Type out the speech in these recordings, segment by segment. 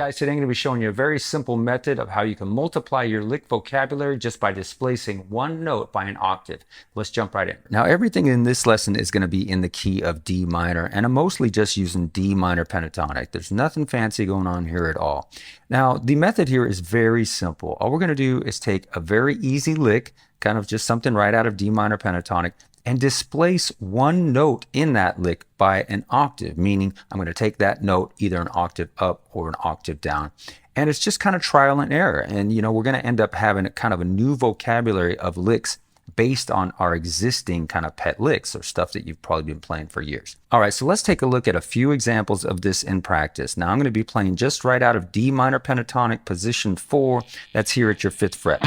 guys, today I'm going to be showing you a very simple method of how you can multiply your lick vocabulary just by displacing one note by an octave. Let's jump right in. Now everything in this lesson is going to be in the key of D minor, and I'm mostly just using D minor pentatonic. There's nothing fancy going on here at all. Now the method here is very simple. All we're going to do is take a very easy lick, kind of just something right out of D minor pentatonic, and displace one note in that lick by an octave, meaning I'm going to take that note either an octave up or an octave down. And it's just kind of trial and error. And we're going to end up having kind of a new vocabulary of licks based on our existing kind of pet licks or stuff that you've probably been playing for years. All right, so let's take a look at a few examples of this in practice. Now I'm going to be playing just right out of D minor pentatonic position 4. That's here at your 5th fret.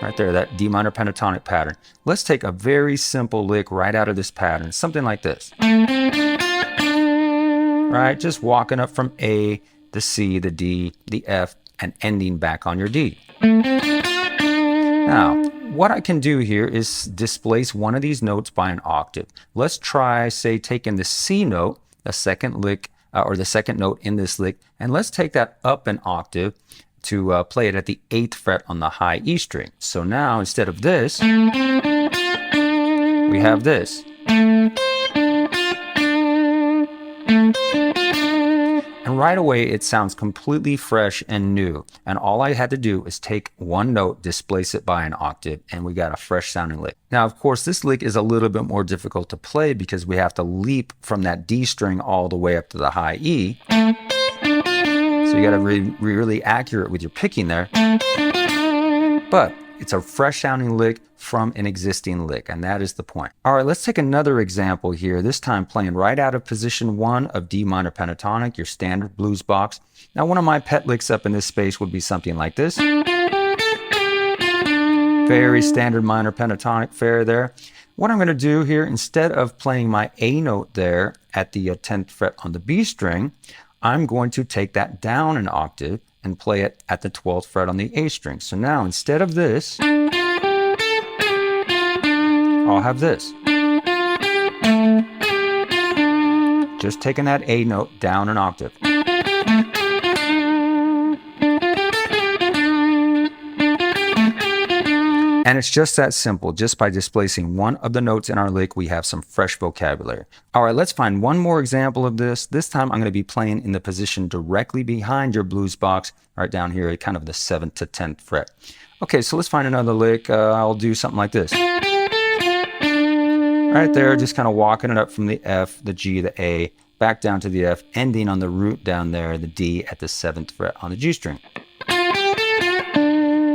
Right there, that D minor pentatonic pattern. Let's take a very simple lick right out of this pattern, something like this. Right, just walking up from A, the C, the D, the F, and ending back on your D. Now, what I can do here is displace one of these notes by an octave. Let's try, say, taking the C note, the second lick, or the second note in this lick, and let's take that up an octave to play it at the 8th fret on the high E string. So now instead of this, we have this. And right away it sounds completely fresh and new. And all I had to do is take one note, displace it by an octave, and we got a fresh sounding lick. Now of course this lick is a little bit more difficult to play because we have to leap from that D string all the way up to the high E. So you got to be really accurate with your picking there. But it's a fresh sounding lick from an existing lick, and that is the point. All right, let's take another example here, this time playing right out of position 1 of D minor pentatonic, your standard blues box. Now one of my pet licks up in this space would be something like this. Very standard minor pentatonic fare there. What I'm going to do here, instead of playing my A note there at the 10th fret on the B string, I'm going to take that down an octave and play it at the 12th fret on the A string. So now instead of this, I'll have this. Just taking that A note down an octave. And it's just that simple. Just by displacing one of the notes in our lick, we have some fresh vocabulary. All right, let's find one more example of this. This time I'm going to be playing in the position directly behind your blues box, right down here at kind of the 7th to 10th fret. Okay, so let's find another lick. I'll do something like this. Right there, just kind of walking it up from the F, the G, the A, back down to the F, ending on the root down there, the D at the 7th fret on the G string.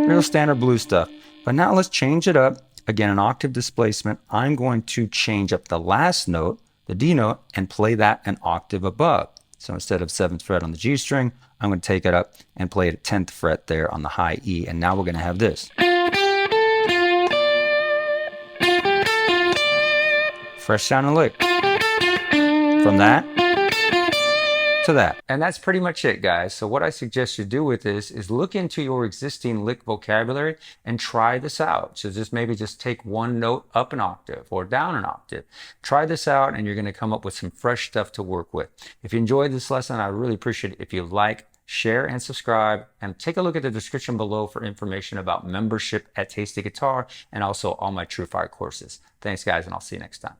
Real standard blues stuff. But now let's change it up. Again, an octave displacement. I'm going to change up the last note, the D note, and play that an octave above. So instead of 7th fret on the G string, I'm going to take it up and play it at 10th fret there on the high E. And now we're going to have this. Fresh sounding lick. From that to that. And that's pretty much it, guys. So what I suggest you do with this is look into your existing lick vocabulary and try this out. So maybe just take one note up an octave or down an octave. Try this out and you're going to come up with some fresh stuff to work with. If you enjoyed this lesson, I really appreciate it if you like, share, and subscribe, and take a look at the description below for information about membership at Tasty Guitar and also all my TrueFire courses. Thanks, guys, and I'll see you next time.